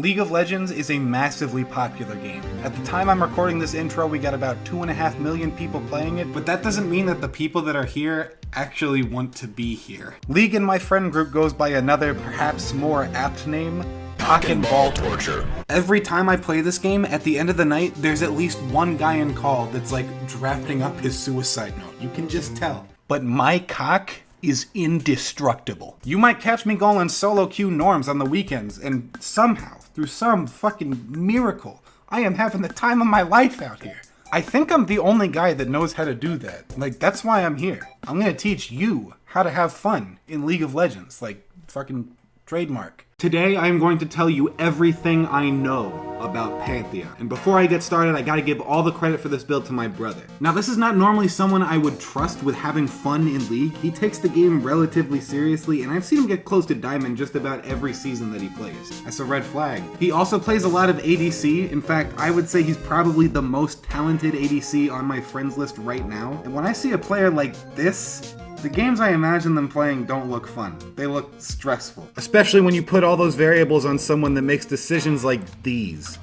League of Legends is a massively popular game. At the time I'm recording this intro, we got about 2.5 million people playing it, but that doesn't mean that the people that are here actually want to be here. League in my friend group goes by another, perhaps more apt name, Cock and Ball Torture. Every time I play this game, at the end of the night, there's at least one guy in call that's like drafting up his suicide note. You can just tell. But my cock is indestructible. You might catch me going solo queue norms on the weekends, and somehow, through some fucking miracle, I am having the time of my life out here. I think I'm the only guy that knows how to do that. Like, that's why I'm here. I'm gonna teach you how to have fun in League of Legends. Like, fucking trademark. Today, I'm going to tell you everything I know about Pantheon. And before I get started, I gotta give all the credit for this build to my brother. Now, this is not normally someone I would trust with having fun in League. He takes the game relatively seriously, and I've seen him get close to Diamond just about every season that he plays. That's a red flag. He also plays a lot of ADC. In fact, I would say he's probably the most talented ADC on my friends list right now. And when I see a player like this, the games I imagine them playing don't look fun. They look stressful. Especially when you put all those variables on someone that makes decisions like these.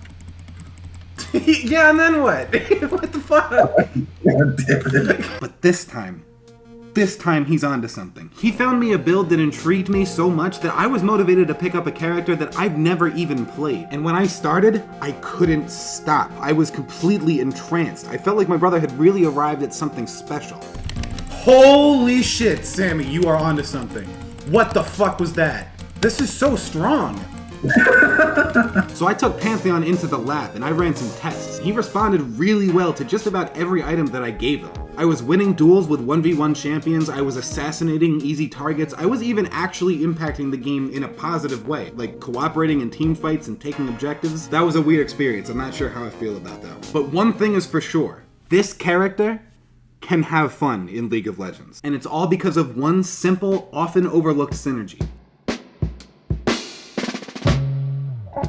Yeah, and then what? What the fuck? But this time he's onto something. He found me a build that intrigued me so much that I was motivated to pick up a character that I've never even played. And when I started, I couldn't stop. I was completely entranced. I felt like my brother had really arrived at something special. Holy shit, Sammy, you are onto something. What the fuck was that? This is so strong. So I took Pantheon into the lab and I ran some tests. He responded really well to just about every item that I gave him. I was winning duels with 1v1 champions, I was assassinating easy targets, I was even actually impacting the game in a positive way, like cooperating in team fights and taking objectives. That was a weird experience, I'm not sure how I feel about that one. But one thing is for sure, this character can have fun in League of Legends. And it's all because of one simple, often overlooked synergy.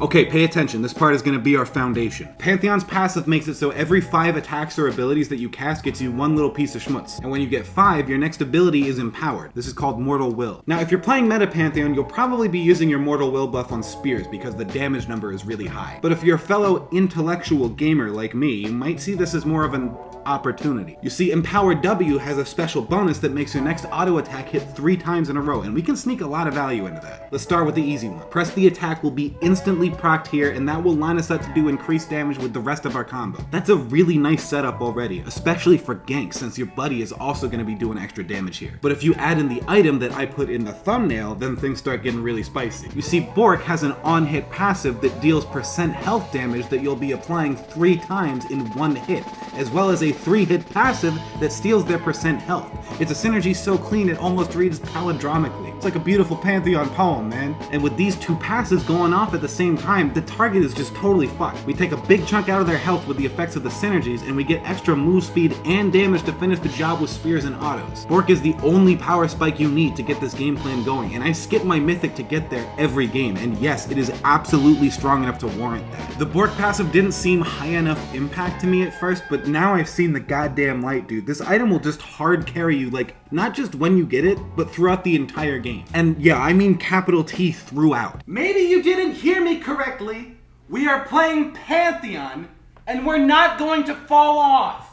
Okay, pay attention, this part is going to be our foundation. Pantheon's passive makes it so every 5 attacks or abilities that you cast gets you one little piece of schmutz. And when you get 5, your next ability is empowered. This is called Mortal Will. Now, if you're playing meta Pantheon, you'll probably be using your Mortal Will buff on spears because the damage number is really high. But if you're a fellow intellectual gamer like me, you might see this as more of an opportunity. You see, Empowered W has a special bonus that makes your next auto attack hit 3 times in a row, and we can sneak a lot of value into that. Let's start with the easy one. Press the attack will be instantly procced here, and that will line us up to do increased damage with the rest of our combo. That's a really nice setup already, especially for gank, since your buddy is also going to be doing extra damage here. But if you add in the item that I put in the thumbnail, then things start getting really spicy. You see, Bork has an on-hit passive that deals % health damage that you'll be applying 3 times in 1 hit, as well as a 3-hit passive that steals their % health. It's a synergy so clean it almost reads palindromically. It's like a beautiful Pantheon poem, man. And with these 2 passives going off at the same time, the target is just totally fucked. We take a big chunk out of their health with the effects of the synergies, and we get extra move speed and damage to finish the job with spears and autos. Bork is the only power spike you need to get this game plan going, and I skip my mythic to get there every game, and yes, it is absolutely strong enough to warrant that. The Bork passive didn't seem high enough impact to me at first, but now I've seen the goddamn light, dude. This item will just hard carry you, like, not just when you get it, but throughout the entire game. And yeah, I mean capital T throughout. Maybe you didn't hear me correctly. We are playing Pantheon, and we're not going to fall off.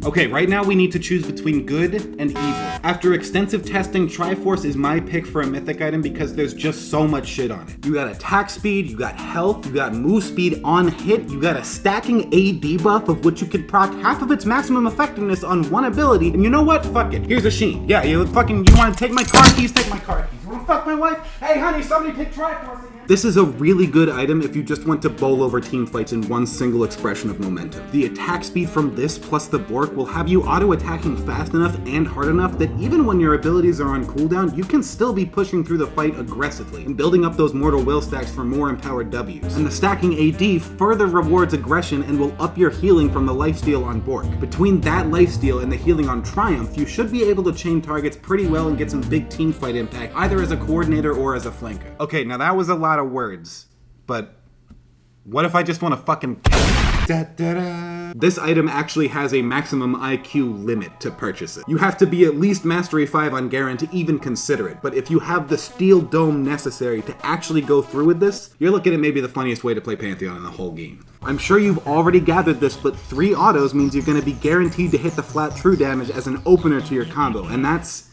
Okay, right now we need to choose between good and evil. After extensive testing, Triforce is my pick for a mythic item because there's just so much shit on it. You got attack speed, you got health, you got move speed on hit, you got a stacking AD buff of which you could proc half of its maximum effectiveness on one ability, and you know what? Fuck it. Here's a Sheen. Yeah, you wanna take my car keys? Take my car keys. You wanna fuck my wife? Hey honey, somebody pick Triforce again. This is a really good item if you just want to bowl over team fights in one single expression of momentum. The attack speed from this plus the Bork will have you auto-attacking fast enough and hard enough that even when your abilities are on cooldown, you can still be pushing through the fight aggressively and building up those Mortal Will stacks for more empowered Ws. And the stacking AD further rewards aggression and will up your healing from the lifesteal on Bork. Between that lifesteal and the healing on Triumph, you should be able to chain targets pretty well and get some big team fight impact, either as a coordinator or as a flanker. Okay, now that was a lot of words, but what if I just want to fucking... Da, da, da. this item actually has a maximum IQ limit to purchase it. You have to be at least Mastery 5 on Garen to even consider it, but if you have the steel dome necessary to actually go through with this, you're looking at maybe the funniest way to play Pantheon in the whole game. I'm sure you've already gathered this, but 3 autos means you're going to be guaranteed to hit the flat true damage as an opener to your combo, and that's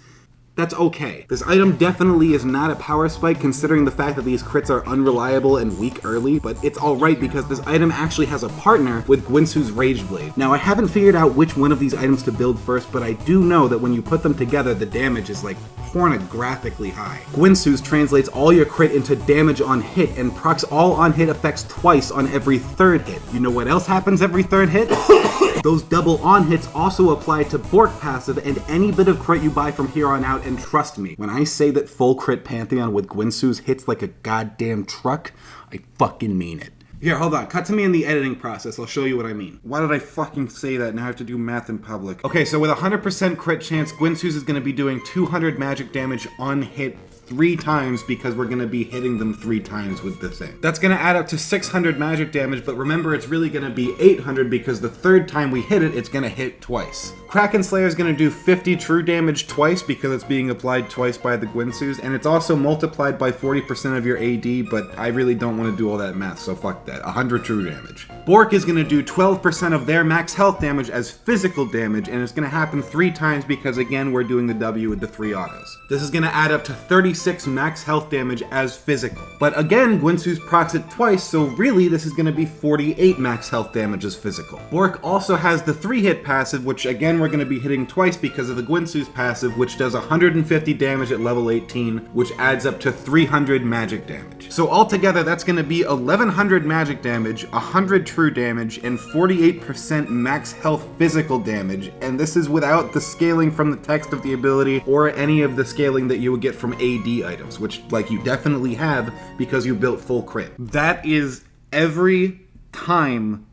okay. This item definitely is not a power spike considering the fact that these crits are unreliable and weak early, but it's alright because this item actually has a partner with Gwinsu's Rage Blade. Now I haven't figured out which one of these items to build first, but I do know that when you put them together, the damage is like pornographically high. Gwinsu's translates all your crit into damage on hit and procs all on hit effects twice on every 3rd hit. You know what else happens every 3rd hit? Those double on hits also apply to Bork passive and any bit of crit you buy from here on out, and trust me, when I say that full crit Pantheon with Gwinsu's hits like a goddamn truck, I fucking mean it. Here, hold on. Cut to me in the editing process. I'll show you what I mean. Why did I fucking say that? Now I have to do math in public. Okay, so with a 100% crit chance, Gwinsu's is going to be doing 200 magic damage on hit 3 times because we're going to be hitting them 3 times with the thing. That's going to add up to 600 magic damage, but remember it's really going to be 800 because the 3rd time we hit it, it's going to hit twice. Kraken Slayer is going to do 50 true damage twice because it's being applied twice by the Gwinsu's, and it's also multiplied by 40% of your AD, but I really don't want to do all that math, so fuck that. 100 true damage. Bork is going to do 12% of their max health damage as physical damage, and it's going to happen 3 times because, again, we're doing the W with the 3 autos. This is going to add up to 36 max health damage as physical. But again, Gwinsu's procs it twice, so really this is going to be 48 max health damage as physical. Bork also has the 3-hit passive, which again we're going to be hitting twice because of the Gwinsu's passive, which does 150 damage at level 18, which adds up to 300 magic damage. So altogether that's going to be 1100 magic damage, 100 true damage, and 48% max health physical damage, and this is without the scaling from the text of the ability or any of the scaling that you would get from AD items, which like you definitely have because you built full crit. That is every time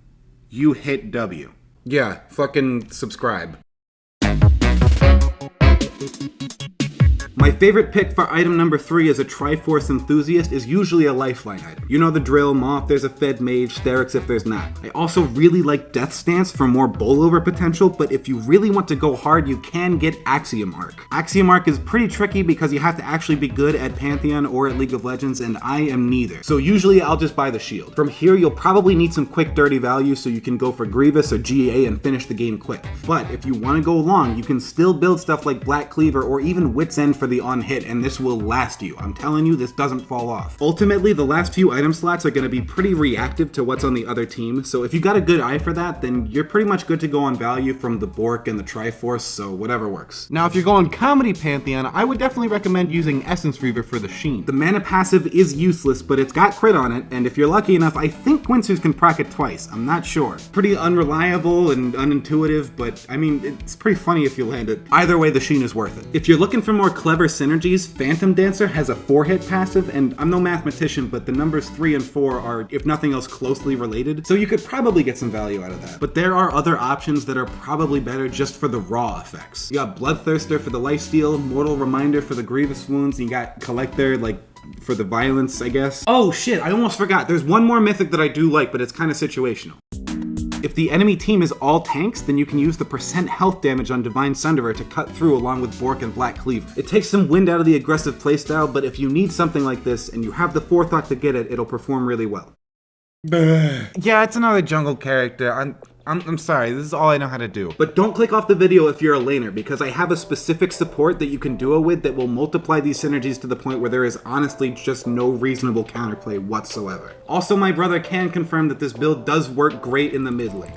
you hit W. Yeah, fucking subscribe. My favorite pick for item number 3 as a Triforce enthusiast is usually a lifeline item. You know the drill, Maw if there's a Fed Mage, Sterix if there's not. I also really like Death Stance for more bowl-over potential, but if you really want to go hard, you can get Axiom Arc. Axiom Arc is pretty tricky because you have to actually be good at Pantheon or at League of Legends, and I am neither. So usually I'll just buy the shield. From here, you'll probably need some quick dirty value so you can go for Grievous or GA and finish the game quick. But if you want to go long, you can still build stuff like Black Cleaver or even Wit's End for the on hit, and this will last you. I'm telling you, this doesn't fall off. Ultimately, the last few item slots are going to be pretty reactive to what's on the other team, so if you got a good eye for that, then you're pretty much good to go on value from the Bork and the Triforce, so whatever works. Now, if you're going Comedy Pantheon, I would definitely recommend using Essence Reaver for the Sheen. The mana passive is useless, but it's got crit on it, and if you're lucky enough, I think Gwinsu's can proc it twice. I'm not sure. Pretty unreliable and unintuitive, but I mean, it's pretty funny if you land it. Either way, the Sheen is worth it. If you're looking for more clever synergies, Phantom Dancer has a 4-hit passive, and I'm no mathematician, but the numbers 3 and 4 are, if nothing else, closely related, so you could probably get some value out of that. But there are other options that are probably better just for the raw effects. You got Bloodthirster for the lifesteal, Mortal Reminder for the grievous wounds, and you got Collector, like, for the violence, I guess. Oh shit, I almost forgot. There's one more mythic that I do like, but it's kind of situational. If the enemy team is all tanks, then you can use the % health damage on Divine Sunderer to cut through along with Bork and Black Cleaver. It takes some wind out of the aggressive playstyle, but if you need something like this and you have the forethought to get it, it'll perform really well. Yeah, it's another jungle character. I'm sorry, this is all I know how to do. But don't click off the video if you're a laner, because I have a specific support that you can duo with that will multiply these synergies to the point where there is honestly just no reasonable counterplay whatsoever. Also, my brother can confirm that this build does work great in the mid lane.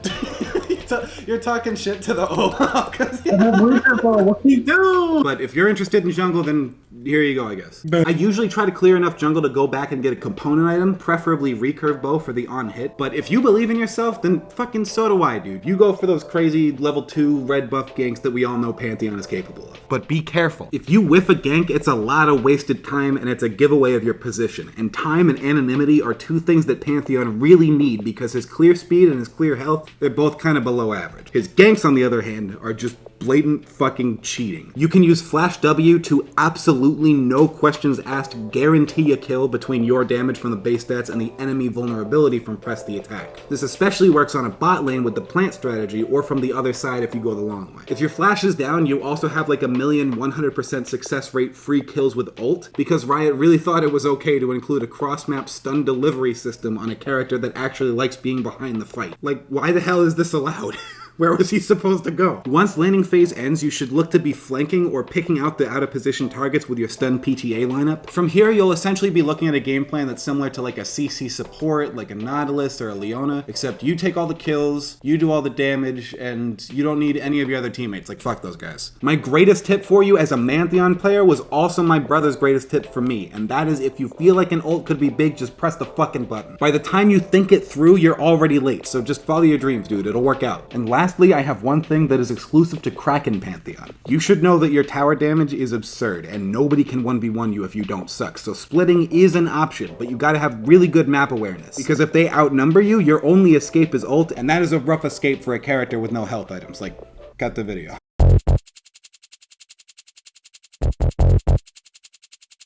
You're talking shit to the what do you do? But if you're interested in jungle, then here you go, I guess. I usually try to clear enough jungle to go back and get a component item, preferably recurve bow for the on hit. But if you believe in yourself, then fucking so do I, dude. You go for those crazy level 2 red buff ganks that we all know Pantheon is capable of. But be careful. If you whiff a gank, it's a lot of wasted time and it's a giveaway of your position. And time and anonymity are 2 things that Pantheon really need because his clear speed and his clear health, they're both kind of below average. His ganks, on the other hand, are just blatant fucking cheating. You can use Flash W to absolutely no questions asked guarantee a kill between your damage from the base stats and the enemy vulnerability from press the attack. This especially works on a bot lane with the plant strategy or from the other side if you go the long way. If your flash is down, you also have like 1,100% success rate free kills with ult, because Riot really thought it was okay to include a cross-map stun delivery system on a character that actually likes being behind the fight. Like, why the hell is this allowed? Where was he supposed to go? Once laning phase ends, you should look to be flanking or picking out the out-of-position targets with your stun PTA lineup. From here, you'll essentially be looking at a game plan that's similar to like a CC support, like a Nautilus or a Leona, except you take all the kills, you do all the damage, and you don't need any of your other teammates. Like, fuck those guys. My greatest tip for you as a Pantheon player was also my brother's greatest tip for me, and that is if you feel like an ult could be big, just press the fucking button. By the time you think it through, you're already late, so just follow your dreams, dude. It'll work out. And lastly, I have one thing that is exclusive to Kraken Pantheon. You should know that your tower damage is absurd, and nobody can 1v1 you if you don't suck, so splitting is an option, but you gotta have really good map awareness, because if they outnumber you, your only escape is ult, and that is a rough escape for a character with no health items. Like, cut the video.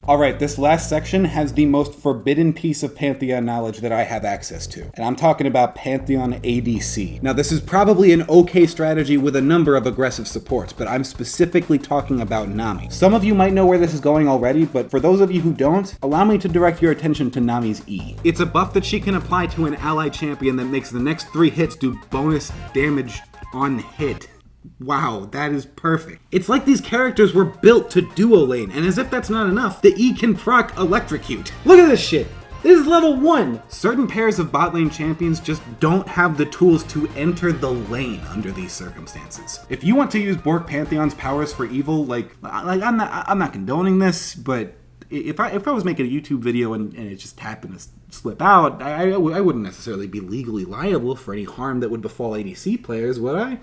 Alright, this last section has the most forbidden piece of Pantheon knowledge that I have access to, and I'm talking about Pantheon ADC. Now, this is probably an okay strategy with a number of aggressive supports, but I'm specifically talking about Nami. Some of you might know where this is going already, but for those of you who don't, allow me to direct your attention to Nami's E. It's a buff that she can apply to an ally champion that makes the next 3 hits do bonus damage on hit. Wow, that is perfect. It's like these characters were built to duo lane, and as if that's not enough, the E can proc Electrocute. Look at this shit. This is level 1! Certain pairs of bot lane champions just don't have the tools to enter the lane under these circumstances. If you want to use Bork Pantheon's powers for evil, I'm not condoning this, but if I was making a YouTube video and it just happened to slip out, I wouldn't necessarily be legally liable for any harm that would befall ADC players, would I?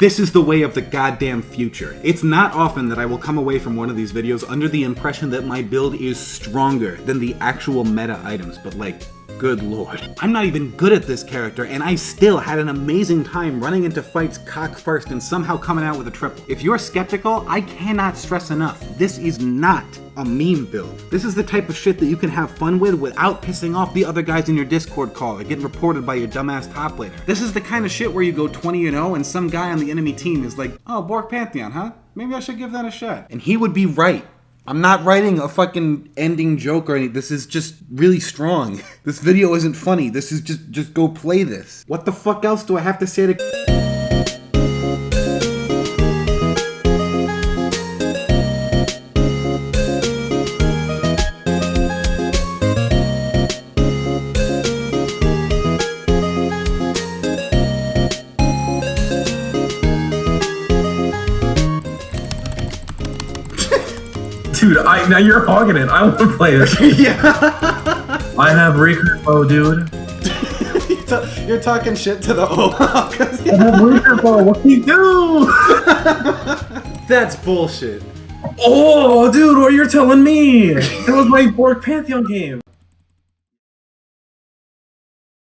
This is the way of the goddamn future. It's not often that I will come away from one of these videos under the impression that my build is stronger than the actual meta items, but like, good lord. I'm not even good at this character, and I still had an amazing time running into fights cock first and somehow coming out with a triple. If you're skeptical, I cannot stress enough, this is not a meme build. This is the type of shit that you can have fun with without pissing off the other guys in your Discord call or getting reported by your dumbass top laner. This is the kind of shit where you go 20-0 and some guy on the enemy team is like, oh, Bork Pantheon, huh? Maybe I should give that a shot. And he would be right. I'm not writing a fucking ending joke or anything. This is just really strong. This video isn't funny. This is just go play this. What the fuck else do I have to say to... Dude, now you're hogging it. I want to play this. Yeah. I have recurve bow, dude. You're talking shit to the O. I have recurve bow. What do you do? That's bullshit. Oh, dude, what you're telling me? That was my Bork Pantheon game.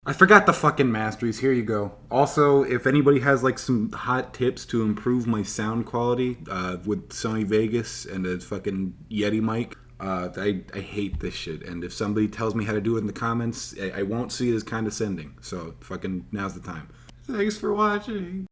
I forgot the fucking masteries. Here you go. Also, if anybody has like some hot tips to improve my sound quality with Sony Vegas and a fucking Yeti mic, I hate this shit. And if somebody tells me how to do it in the comments, I won't see it as condescending. So fucking now's the time. Thanks for watching.